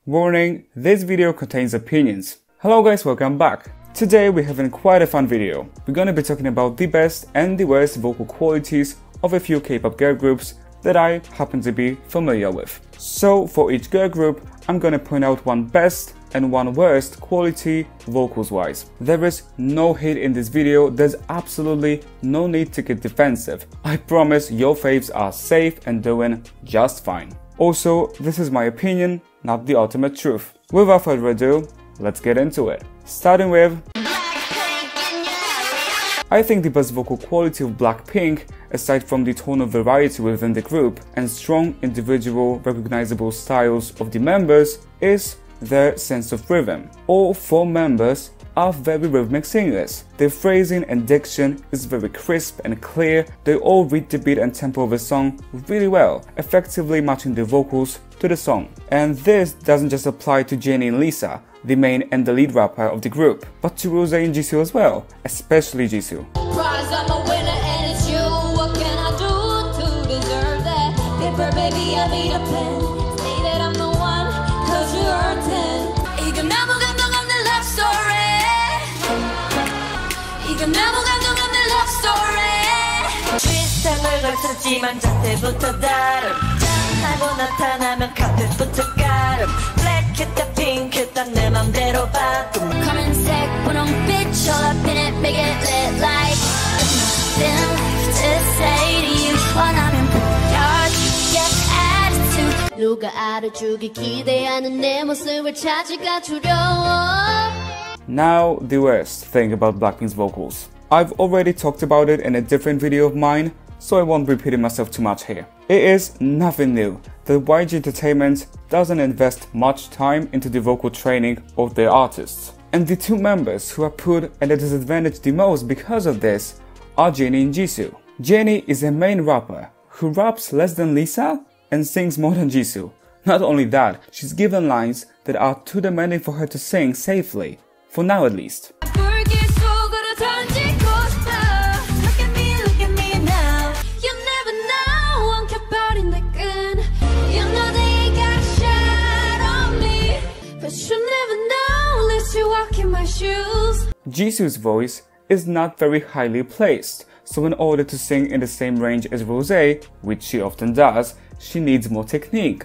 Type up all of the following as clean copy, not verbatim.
Warning, this video contains opinions. Hello guys, welcome back. Today we're having quite a fun video. We're gonna be talking about the best and the worst vocal qualities of a few K-pop girl groups that I happen to be familiar with. So for each girl group, I'm gonna point out one best and one worst quality vocals wise. There is no hate in this video, there's absolutely no need to get defensive. I promise your faves are safe and doing just fine. Also, this is my opinion, not the ultimate truth. Without further ado, let's get into it. Starting with, I think the best vocal quality of Blackpink, aside from the tonal variety within the group and strong individual recognizable styles of the members, is their sense of rhythm. All 4 members are very rhythmic singers. Their phrasing and diction is very crisp and clear. They all read the beat and tempo of a song really well, effectively matching the vocals to the song. And this doesn't just apply to Jennie and Lisa, the main and the lead rapper of the group, but to Rosé and Jisoo as well, especially Jisoo. 걸쳤지만 자태부터 다름 짠하고 나타나면 카펫부터 가름 블랙했다 핑크했다 내 맘대로 봐도 검은색 분홍빛 All up in it, make it lit like Nothing left to say to you 원하면 보여줄게 attitude 누가 알아주길 기대하는 내 모습을 찾기가 두려워. Now the worst thing about Blackpink's vocals. I've already talked about it in a different video of mine, so I won't repeat myself too much here. It is nothing new that YG Entertainment doesn't invest much time into the vocal training of their artists. And the 2 members who are put at a disadvantage the most because of this are Jennie and Jisoo. Jennie is a main rapper who raps less than Lisa and sings more than Jisoo. Not only that, she's given lines that are too demanding for her to sing safely, for now at least. Jisoo's voice is not very highly placed, so in order to sing in the same range as Rosé, which she often does, she needs more technique.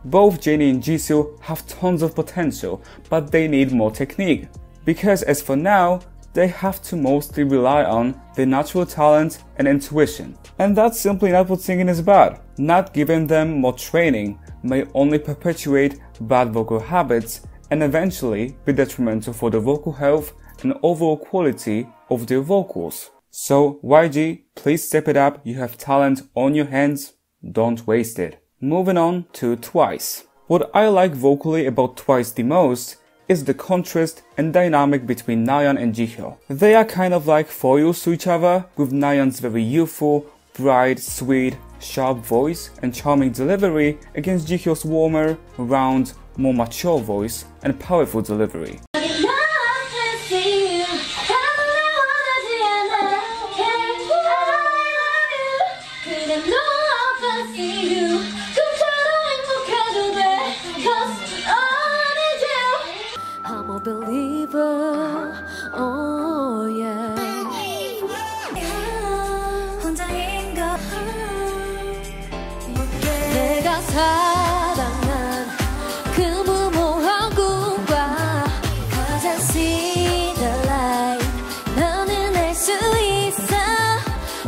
Both Jennie and Jisoo have tons of potential, but they need more technique. Because as for now, they have to mostly rely on their natural talent and intuition. And that's simply not what singing is about. Not giving them more training may only perpetuate bad vocal habits and eventually be detrimental for the vocal health and overall quality of their vocals. So YG, please step it up, you have talent on your hands, don't waste it. Moving on to Twice. What I like vocally about Twice the most is the contrast and dynamic between Nayeon and Jihyo. They are kind of like foils to each other, with Nayeon's very youthful, bright, sweet, sharp voice and charming delivery against Jihyo's warmer, round, more mature voice and powerful delivery. 사랑한 그 무모한 꿈과 Cause I see the light 나는 알 수 있어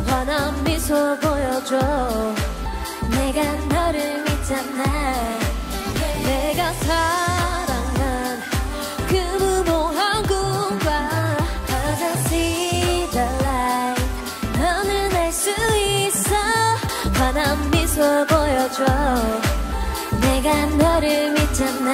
환한 미소 보여줘 내가 너를 믿잖아 내가 사랑한 그 무모한 꿈과 Cause I see the light 나는 알 수 있어 환한 미소 보여줘 내가 너를 믿잖아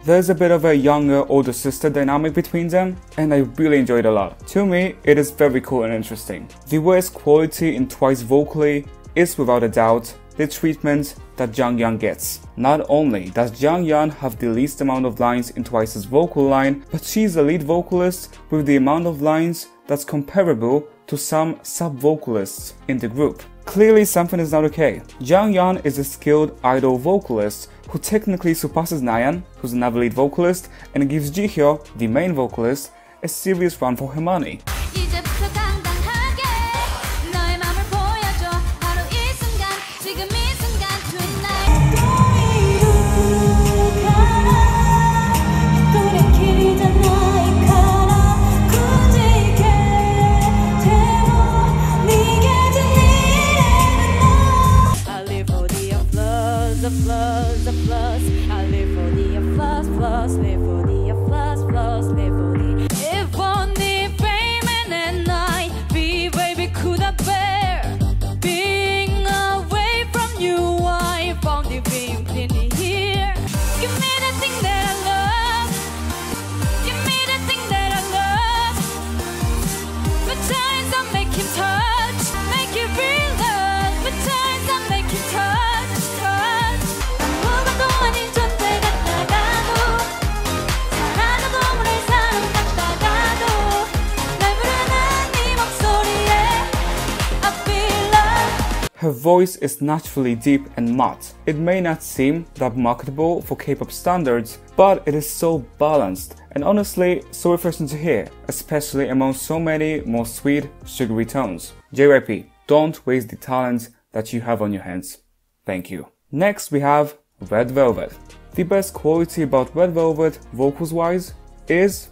There's a bit of a younger, older sister dynamic between them, and I really enjoyed it a lot. To me, it is very cool and interesting. The worst quality in Twice vocally is without a doubt the treatment that Jonghyun gets. Not only does Jonghyun have the least amount of lines in Twice's vocal line, but she's the lead vocalist with the amount of lines that's comparable to some sub-vocalists in the group. Clearly something is not okay. Jonghyun is a skilled idol vocalist who technically surpasses Nayeon, who's another lead vocalist, and gives Jihyo, the main vocalist, a serious run for her money. Her voice is naturally deep and matte. It may not seem that marketable for K-pop standards, but it is so balanced and honestly so refreshing to hear, especially among so many more sweet, sugary tones. JYP, don't waste the talent that you have on your hands. Thank you. Next we have Red Velvet. The best quality about Red Velvet, vocals-wise, is...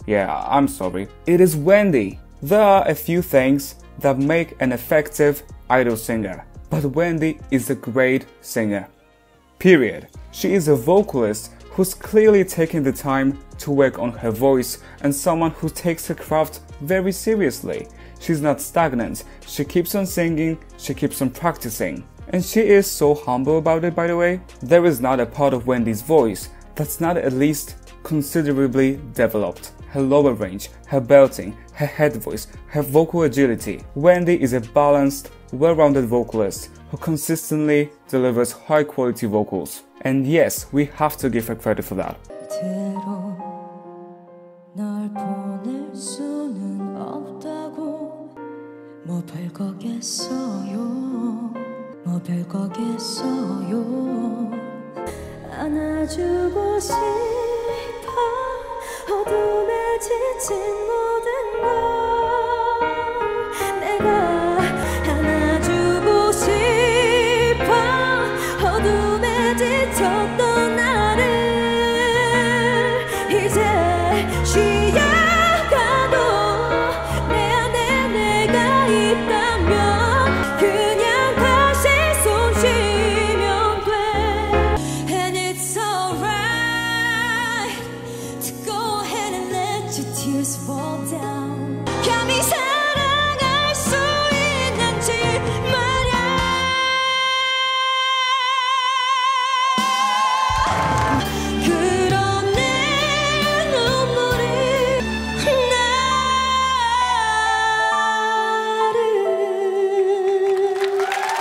yeah, I'm sorry. It is Wendy. There are a few things that make an effective idol singer, but Wendy is a great singer. Period. She is a vocalist who's clearly taking the time to work on her voice and someone who takes her craft very seriously. She's not stagnant, she keeps on singing, she keeps on practicing. And she is so humble about it, by the way. There is not a part of Wendy's voice that's not at least considerably developed. Her lower range, her belting, her head voice, her vocal agility. Wendy is a balanced, well-rounded vocalist who consistently delivers high-quality vocals. And yes, we have to give her credit for that. 어둠에 지친 모든 걸 내가 안아주고 싶어 어둠에 지쳤던 나를 이제 쉬어가도 내 안에 내가 있다면 그냥 다시 숨 쉬면 돼 And it's alright tears fall down. 감히 사랑할 수 있는지 말야. 그런 내 눈물이 나를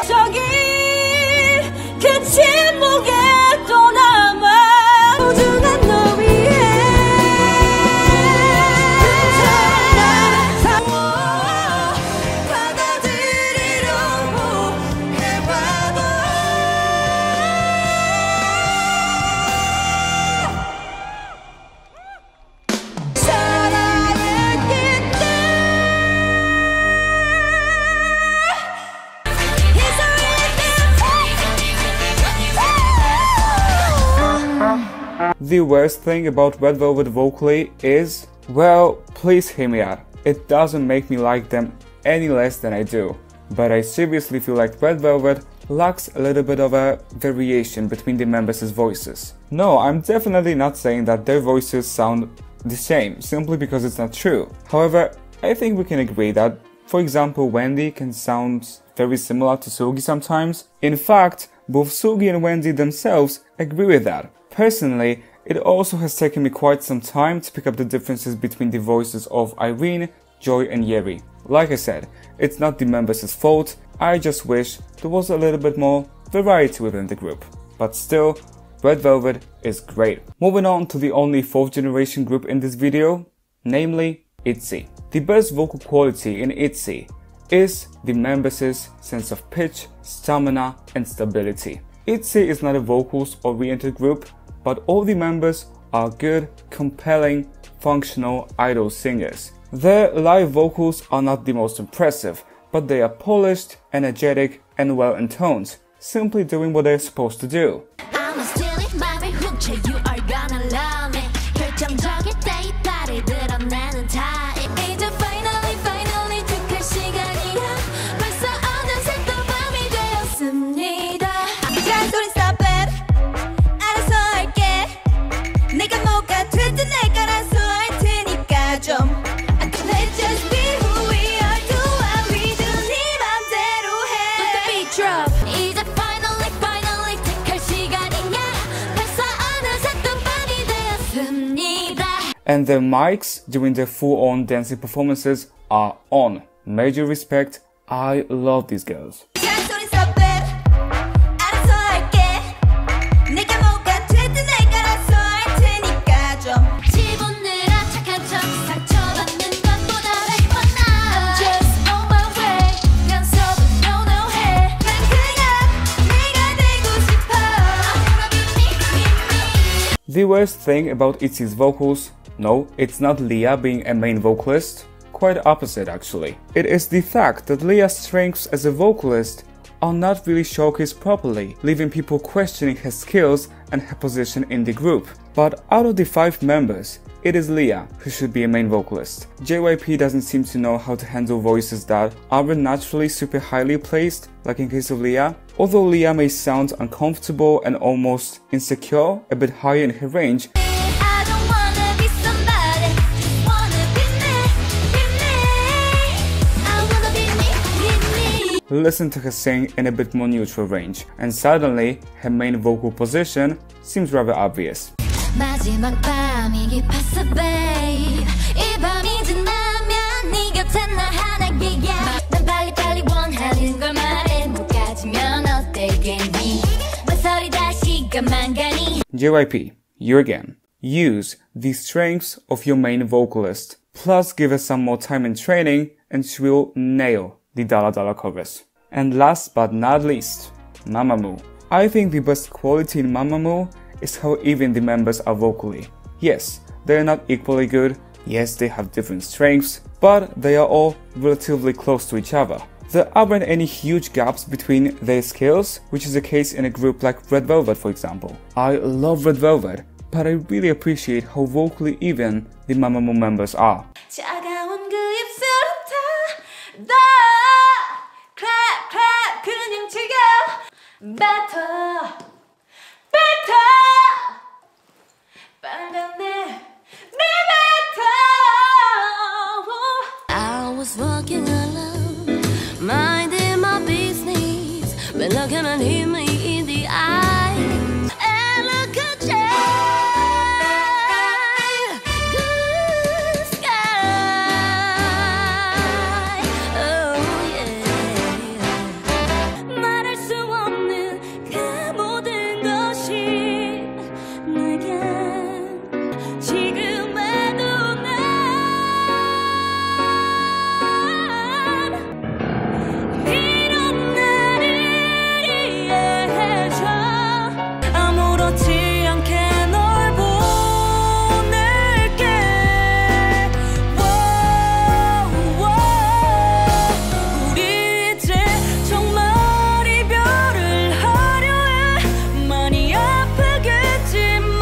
저기 그 침묵에 또 남아 소중한 너 위해 The worst thing about Red Velvet vocally is, well, please hear me out. It doesn't make me like them any less than I do. But I seriously feel like Red Velvet lacks a little bit of a variation between the members' voices. No, I'm definitely not saying that their voices sound the same, simply because it's not true. However, I think we can agree that, for example, Wendy can sound very similar to Sugi sometimes. In fact, both Sugi and Wendy themselves agree with that. Personally, It also has taken me quite some time to pick up the differences between the voices of Irene, Joy and Yeri. Like I said, it's not the members' fault, I just wish there was a little bit more variety within the group. But still, Red Velvet is great. Moving on to the only 4th generation group in this video, namely ITZY. The best vocal quality in ITZY is the members' sense of pitch, stamina and stability. ITZY is not a vocals oriented group, but all the members are good, compelling, functional idol singers. Their live vocals are not the most impressive, but they are polished, energetic and well intoned, simply doing what they're supposed to do. You are gonna love me. 결정적일 때 이빨을 드러내는 타입. 이제 finally 축할 시간이야. 벌써 어느새 또 밤이 되었습니다. 잔소리 stop it. 알아서 할게. 내가 뭐가 됐든 내가 알아서 할 테니까 좀. Let's just be who we are. Do what we do. 네 맘대로 해. Let the beat drop. 이제 finally 택할 시간이야. And their mics during their full-on dancing performances are on. Major respect, I love these girls. The worst thing about ITZY's vocals, no, it's not Leah being a main vocalist, quite opposite actually. It is the fact that Leah's strengths as a vocalist are not really showcased properly, leaving people questioning her skills and her position in the group. But out of the 5 members, it is Leah who should be a main vocalist. JYP doesn't seem to know how to handle voices that aren't naturally super highly placed, like in case of Leah. Although Leah may sound uncomfortable and almost insecure, a bit higher in her range, listen to her sing in a bit more neutral range, and suddenly her main vocal position seems rather obvious. 마지막 밤이 깊었어 babe 이 밤이 지나면 네 곁에 나 하나게야 난 빨리빨리 원하는 걸 말해 못 가지면 어때겠니 왜 다시 가만 가니. JYP, you again. Use the strengths of your main vocalist, plus give her some more time in training and she will nail the Dalla Dalla chorus. And last but not least, Mamamoo. I think the best quality in Mamamoo is how even the members are vocally. Yes, they are not equally good, yes they have different strengths, but they are all relatively close to each other. There aren't any huge gaps between their skills, which is the case in a group like Red Velvet for example. I love Red Velvet, but I really appreciate how vocally even the Mamamoo members are. 차가운 그 입술은 다 clap 그냥 즐겨 better I was walking alone, minding my business, when a gunman hit me in the eye. And look at good sky. Oh yeah. 말할 수 없는 그 모든 것이 내겐 지금에도 난 이런 나를 이해해줘. 아무렇지 않게 널 보낼게. 우리 이제 정말 이별을 하려 해. 많이 아프겠지만.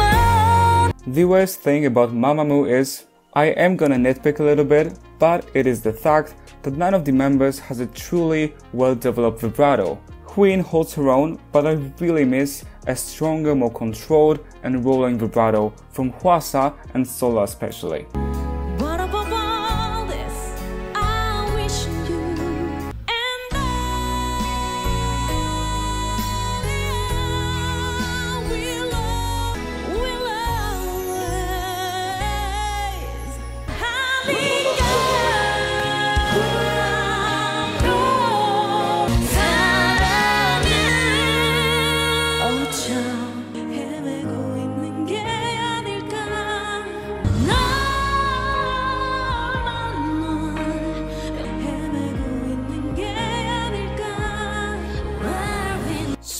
The worst thing about Mamamoo is, I am gonna nitpick a little bit, but it is the fact that none of the members has a truly well-developed vibrato. Hwin holds her own, but I really miss a stronger, more controlled and rolling vibrato from Hwasa and Sola especially. But above all this, I wish you and I will love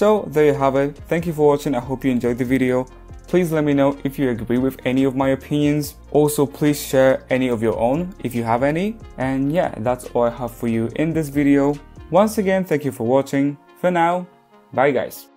So there you have it. Thank you for watching. I hope you enjoyed the video. Please let me know if you agree with any of my opinions. Also, please share any of your own if you have any. And yeah, that's all I have for you in this video. Once again, thank you for watching. For now, bye guys.